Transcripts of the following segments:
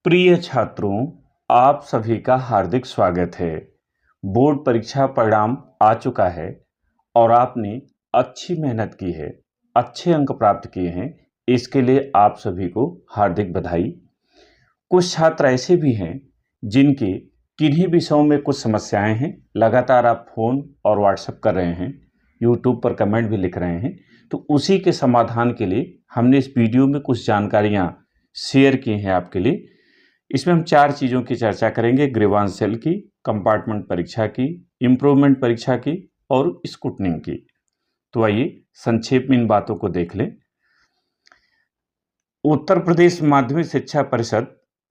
प्रिय छात्रों, आप सभी का हार्दिक स्वागत है। बोर्ड परीक्षा परिणाम आ चुका है और आपने अच्छी मेहनत की है, अच्छे अंक प्राप्त किए हैं। इसके लिए आप सभी को हार्दिक बधाई। कुछ छात्र ऐसे भी हैं जिनके किन्हीं विषयों में कुछ समस्याएं हैं। लगातार आप फ़ोन और व्हाट्सएप कर रहे हैं, यूट्यूब पर कमेंट भी लिख रहे हैं, तो उसी के समाधान के लिए हमने इस वीडियो में कुछ जानकारियाँ शेयर की हैं आपके लिए। इसमें हम 4 चीज़ों की चर्चा करेंगे: ग्रीवांस सेल की, कंपार्टमेंट परीक्षा की, इम्प्रूवमेंट परीक्षा की और स्क्रूटनिंग की। तो आइए संक्षेप में इन बातों को देख लें। उत्तर प्रदेश माध्यमिक शिक्षा परिषद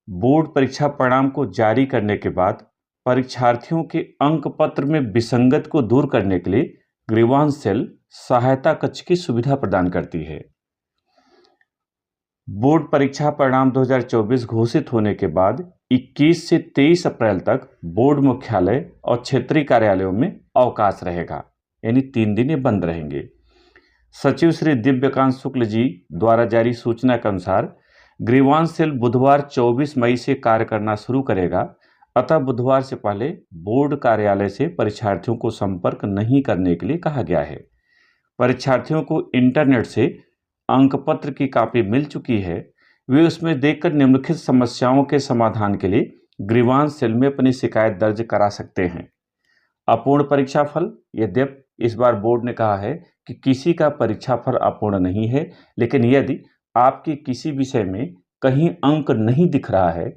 बोर्ड परीक्षा परिणाम को जारी करने के बाद परीक्षार्थियों के अंक पत्र में विसंगति को दूर करने के लिए ग्रीवांस सेल सहायता कक्ष की सुविधा प्रदान करती है। बोर्ड परीक्षा परिणाम 2024 घोषित होने के बाद 21 से 23 अप्रैल तक बोर्ड मुख्यालय और क्षेत्रीय कार्यालयों में अवकाश रहेगा, यानी 3 दिन ये बंद रहेंगे। सचिव श्री दिव्यकांत शुक्ल जी द्वारा जारी सूचना के अनुसार ग्रीवांस सेल बुधवार 24 मई से कार्य करना शुरू करेगा, अतः बुधवार से पहले बोर्ड कार्यालय से परीक्षार्थियों को संपर्क नहीं करने के लिए कहा गया है। परीक्षार्थियों को इंटरनेट से अंक पत्र की कॉपी मिल चुकी है। वे उसमें देखकर निम्नलिखित समस्याओं के समाधान के लिए ग्रीवांस सेल में अपनी शिकायत दर्ज करा सकते हैं। अपूर्ण परीक्षा फल, यद्यपि इस बार बोर्ड ने कहा है कि किसी का परीक्षा फल अपूर्ण नहीं है, लेकिन यदि आपके किसी विषय में कहीं अंक नहीं दिख रहा है,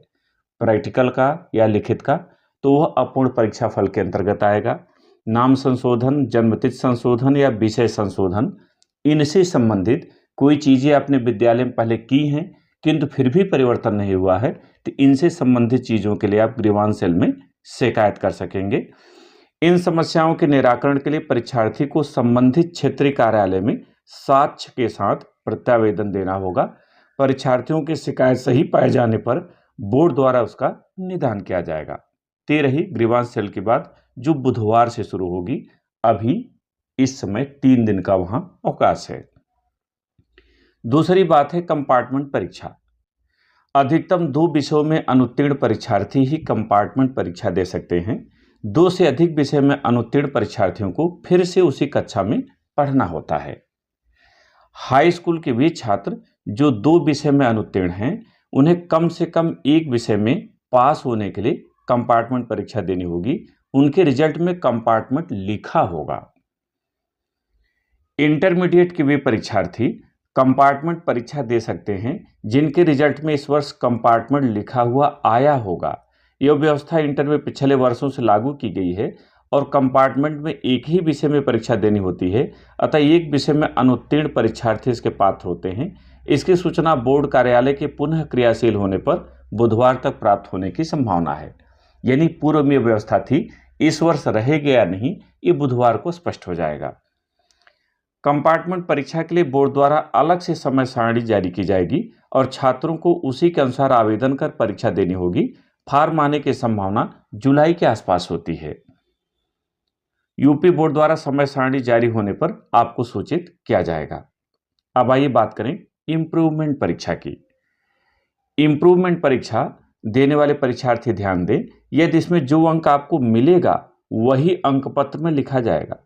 प्रैक्टिकल का या लिखित का, तो वह अपूर्ण परीक्षा फल के अंतर्गत आएगा। नाम संशोधन, जन्मतिथि संशोधन या विषय संशोधन, इनसे संबंधित कोई चीज़ें आपने विद्यालय में पहले की हैं किंतु फिर भी परिवर्तन नहीं हुआ है, तो इनसे संबंधित चीज़ों के लिए आप ग्रीवांस सेल में शिकायत कर सकेंगे। इन समस्याओं के निराकरण के लिए परीक्षार्थी को संबंधित क्षेत्रीय कार्यालय में साक्ष्य के साथ प्रत्यावेदन देना होगा। परीक्षार्थियों की शिकायत सही पाए जाने पर बोर्ड द्वारा उसका निदान किया जाएगा। ते रही ग्रीवांस सेल की बात, जो बुधवार से शुरू होगी। अभी इस समय 3 दिन का वहां अवकाश है। दूसरी बात है कंपार्टमेंट परीक्षा। अधिकतम 2 विषयों में अनुत्तीर्ण परीक्षार्थी ही कंपार्टमेंट परीक्षा दे सकते हैं। 2 से अधिक विषय में अनुत्तीर्ण परीक्षार्थियों को फिर से उसी कक्षा में पढ़ना होता है। हाई स्कूल के वे छात्र जो 2 विषय में अनुत्तीर्ण हैं, उन्हें कम से कम एक विषय में पास होने के लिए कंपार्टमेंट परीक्षा देनी होगी। उनके रिजल्ट में कंपार्टमेंट लिखा होगा। इंटरमीडिएट के वे परीक्षार्थी कंपार्टमेंट परीक्षा दे सकते हैं जिनके रिजल्ट में इस वर्ष कंपार्टमेंट लिखा हुआ आया होगा। यह व्यवस्था इंटर में पिछले वर्षों से लागू की गई है और कंपार्टमेंट में एक ही विषय में परीक्षा देनी होती है, अतः एक विषय में अनुत्तीर्ण परीक्षार्थी इसके पात्र होते हैं। इसकी सूचना बोर्ड कार्यालय के पुनः क्रियाशील होने पर बुधवार तक प्राप्त होने की संभावना है। यानी पूर्व में व्यवस्था थी, इस वर्ष रहेगी या नहीं, ये बुधवार को स्पष्ट हो जाएगा। कंपार्टमेंट परीक्षा के लिए बोर्ड द्वारा अलग से समय सारणी जारी की जाएगी और छात्रों को उसी के अनुसार आवेदन कर परीक्षा देनी होगी। फॉर्म आने की संभावना जुलाई के आसपास होती है। यूपी बोर्ड द्वारा समय सारणी जारी होने पर आपको सूचित किया जाएगा। अब आइए बात करें इम्प्रूवमेंट परीक्षा की। इम्प्रूवमेंट परीक्षा देने वाले परीक्षार्थी ध्यान दें, यदि इसमें जो अंक आपको मिलेगा वही अंक पत्र में लिखा जाएगा।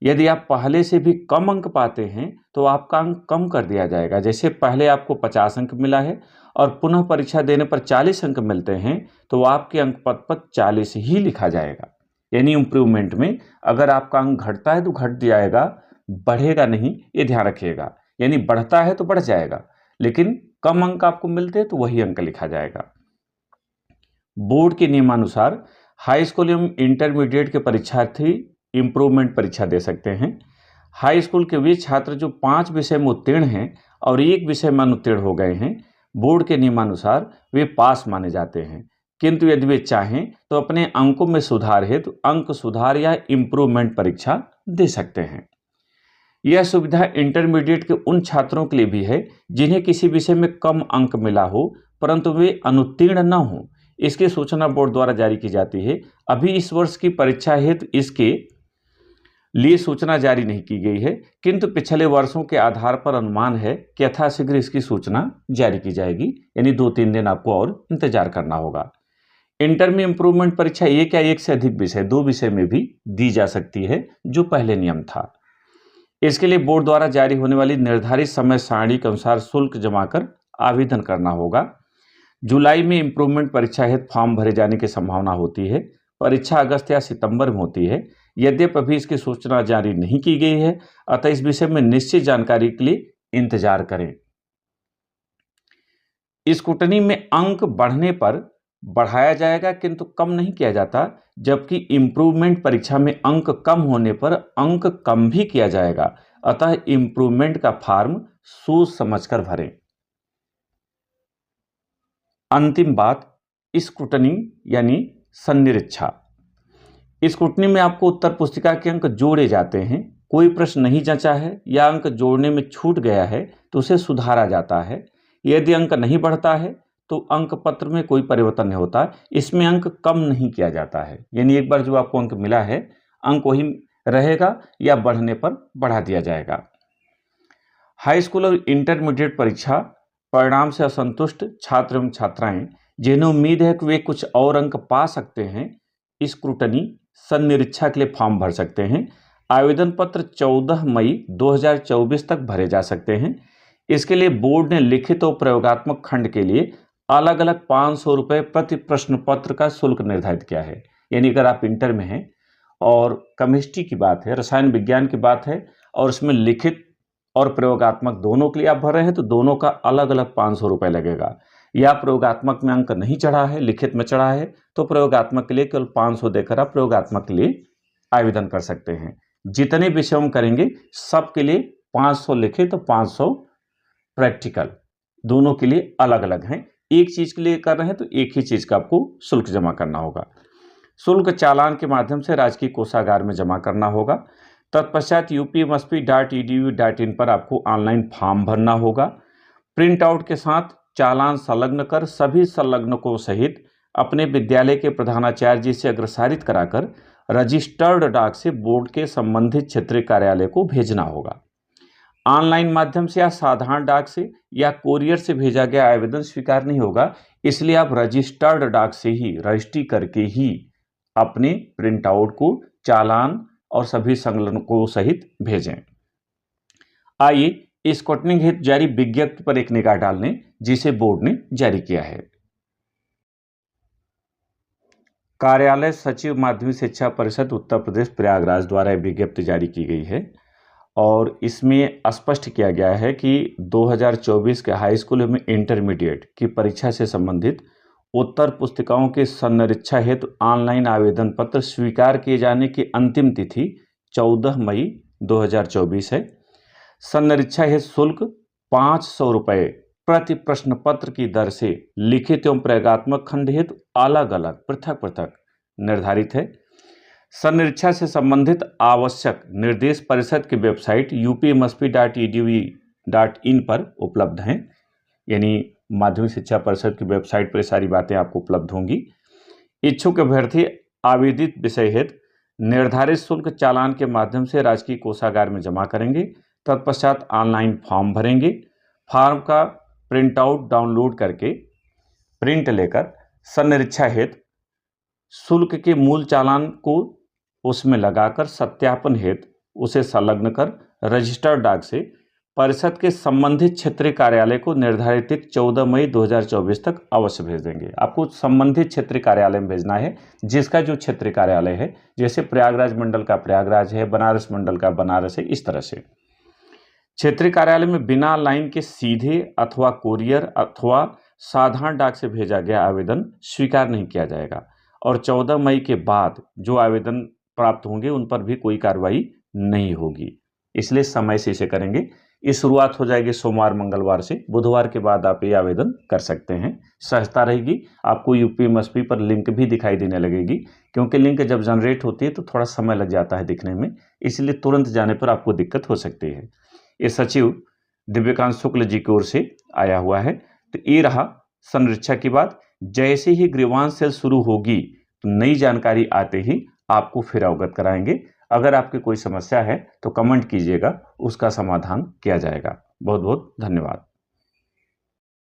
यदि आप पहले से भी कम अंक पाते हैं तो आपका अंक कम कर दिया जाएगा। जैसे पहले आपको 50 अंक मिला है और पुनः परीक्षा देने पर 40 अंक मिलते हैं, तो आपके अंक पत्र पर 40 ही लिखा जाएगा। यानी इम्प्रूवमेंट में अगर आपका अंक घटता है तो घट जाएगा, बढ़ेगा नहीं, ये ध्यान रखिएगा। यानी बढ़ता है तो बढ़ जाएगा, लेकिन कम अंक आपको मिलते हैं तो वही अंक लिखा जाएगा। बोर्ड के नियमानुसार हाई स्कूल एवं इंटरमीडिएट के परीक्षार्थी इम्प्रूवमेंट परीक्षा दे सकते हैं। हाई स्कूल के वे छात्र जो 5 विषय में उत्तीर्ण हैं और एक विषय में अनुत्तीर्ण हो गए हैं, बोर्ड के नियमानुसार वे पास माने जाते हैं। किंतु यदि वे चाहें तो अपने अंकों में सुधार हेतु अंक सुधार या इम्प्रूवमेंट परीक्षा दे सकते हैं। यह सुविधा इंटरमीडिएट के उन छात्रों के लिए भी है जिन्हें किसी विषय में कम अंक मिला हो परंतु वे अनुत्तीर्ण न हो। इसकी सूचना बोर्ड द्वारा जारी की जाती है। अभी इस वर्ष की परीक्षा हेतु इसके लिए सूचना जारी नहीं की गई है, किंतु पिछले वर्षों के आधार पर अनुमान है कि यथाशीघ्र इसकी सूचना जारी की जाएगी, यानी 2-3 दिन आपको और इंतजार करना होगा। इंटर में इंप्रूवमेंट परीक्षा एक या एक से अधिक विषय, 2 विषय में भी दी जा सकती है, जो पहले नियम था। इसके लिए बोर्ड द्वारा जारी होने वाली निर्धारित समय सारणी के अनुसार शुल्क जमा कर आवेदन करना होगा। जुलाई में इंप्रूवमेंट परीक्षा हेतु फॉर्म भरे जाने की संभावना होती है। परीक्षा अगस्त या सितंबर में होती है। यद्यपि अभी इसकी सूचना जारी नहीं की गई है, अतः इस विषय में निश्चित जानकारी के लिए इंतजार करें। स्क्रूटनी में अंक बढ़ने पर बढ़ाया जाएगा, किंतु कम नहीं किया जाता, जबकि इंप्रूवमेंट परीक्षा में अंक कम होने पर अंक कम भी किया जाएगा। अतः इंप्रूवमेंट का फॉर्म सोच समझकर भरें। अंतिम बात, स्क्रूटनी यानी सन्निरीक्षा। स्क्रूटनी में आपको उत्तर पुस्तिका के अंक जोड़े जाते हैं। कोई प्रश्न नहीं जंचा है या अंक जोड़ने में छूट गया है तो उसे सुधारा जाता है। यदि अंक नहीं बढ़ता है तो अंक पत्र में कोई परिवर्तन नहीं होता। इसमें अंक कम नहीं किया जाता है, यानी एक बार जो आपको अंक मिला है अंक वही रहेगा या बढ़ने पर बढ़ा दिया जाएगा। हाई स्कूल और इंटरमीडिएट परीक्षा परिणाम से असंतुष्ट छात्र एवं छात्राएं जिन्हें उम्मीद है कि वे कुछ और अंक पा सकते हैं, स्क्रूटनी सन्निरीक्षा के लिए फॉर्म भर सकते हैं। आवेदन पत्र 14 मई 2024 तक भरे जा सकते हैं। इसके लिए बोर्ड ने लिखित और प्रयोगात्मक खंड के लिए अलग अलग 500 रुपये प्रति प्रश्न पत्र का शुल्क निर्धारित किया है। यानी अगर आप इंटर में हैं और केमिस्ट्री की बात है, रसायन विज्ञान की बात है, और उसमें लिखित और प्रयोगात्मक दोनों के लिए आप भर रहे हैं तो दोनों का अलग अलग 500 रुपये लगेगा। या प्रयोगात्मक में अंक नहीं चढ़ा है, लिखित में चढ़ा है, तो प्रयोगात्मक के लिए केवल 500 देकर आप प्रयोगात्मक के लिए आवेदन कर सकते हैं। जितने विषयों में करेंगे सबके लिए 500 लिखित तो 500 प्रैक्टिकल, दोनों के लिए अलग अलग हैं। एक चीज के लिए कर रहे हैं तो एक ही चीज का आपको शुल्क जमा करना होगा। शुल्क चालान के माध्यम से राजकीय कोषागार में जमा करना होगा। तत्पश्चात upmsp.edu.in पर आपको ऑनलाइन फॉर्म भरना होगा। प्रिंट आउट के साथ चालान संलग्न कर सभी संलग्नकों सहित अपने विद्यालय के प्रधानाचार्य जी से अग्रसारित कराकर रजिस्टर्ड डाक से बोर्ड के संबंधित क्षेत्रीय कार्यालय को भेजना होगा। ऑनलाइन माध्यम से या साधारण डाक से या कोरियर से भेजा गया आवेदन स्वीकार नहीं होगा, इसलिए आप रजिस्टर्ड डाक से ही रजिस्ट्री करके ही अपने प्रिंट आउट को चालान और सभी संलग्नकों सहित भेजें। आइए स्क्रूटनी हेतु जारी विज्ञप्ति पर एक निगाह डाल लें, जिसे बोर्ड ने जारी किया है। कार्यालय सचिव माध्यमिक शिक्षा परिषद उत्तर प्रदेश प्रयागराज द्वारा विज्ञप्ति जारी की गई है और इसमें स्पष्ट किया गया है कि 2024 के हाई स्कूल एवं इंटरमीडिएट की परीक्षा से संबंधित उत्तर पुस्तिकाओं की सन्निरीक्षा हेतु ऑनलाइन आवेदन पत्र स्वीकार किए जाने की अंतिम तिथि 14 मई 2024 है। सन्निरीक्षा हेतु शुल्क 500 रुपये प्रति प्रश्न पत्र की दर से लिखित एवं प्रयोगात्मक खंड हेतु अलग अलग पृथक पृथक निर्धारित है। सन्निरीक्षा से संबंधित आवश्यक निर्देश परिषद की वेबसाइट upmsp.edu.in पर उपलब्ध हैं, यानी माध्यमिक शिक्षा परिषद की वेबसाइट पर सारी बातें आपको उपलब्ध होंगी। इच्छुक अभ्यर्थी आवेदित विषय हेतु निर्धारित शुल्क चालान के माध्यम से राजकीय कोषागार में जमा करेंगे। तत्पश्चात ऑनलाइन फॉर्म भरेंगे। फॉर्म का प्रिंट आउट डाउनलोड करके प्रिंट लेकर सन्निरीक्षा हेतु शुल्क के मूल चालान को उसमें लगाकर सत्यापन हेतु उसे संलग्न कर रजिस्टर्ड डाक से परिषद के संबंधित क्षेत्रीय कार्यालय को निर्धारित तिथि 14 मई 2024 तक अवश्य भेज देंगे। आपको संबंधित क्षेत्रीय कार्यालय में भेजना है, जिसका जो क्षेत्रीय कार्यालय है, जैसे प्रयागराज मंडल का प्रयागराज है, बनारस मंडल का बनारस है, इस तरह से क्षेत्रीय कार्यालय में बिना लाइन के सीधे अथवा कोरियर अथवा साधारण डाक से भेजा गया आवेदन स्वीकार नहीं किया जाएगा और 14 मई के बाद जो आवेदन प्राप्त होंगे उन पर भी कोई कार्रवाई नहीं होगी। इसलिए समय से इसे करेंगे। ये शुरुआत हो जाएगी सोमवार मंगलवार से, बुधवार के बाद आप ये आवेदन कर सकते हैं। सहजता रहेगी। आपको यूपीएमएसपी पर लिंक भी दिखाई देने लगेगी, क्योंकि लिंक जब जनरेट होती है तो थोड़ा समय लग जाता है दिखने में, इसलिए तुरंत जाने पर आपको दिक्कत हो सकती है। ये सचिव दिव्यकांत शुक्ल जी की ओर से आया हुआ है। तो ये रहा सन्निरीक्षा की बात। जैसे ही ग्रीवांश सेल शुरू होगी तो नई जानकारी आते ही आपको फिर अवगत कराएंगे। अगर आपकी कोई समस्या है तो कमेंट कीजिएगा, उसका समाधान किया जाएगा। बहुत बहुत धन्यवाद।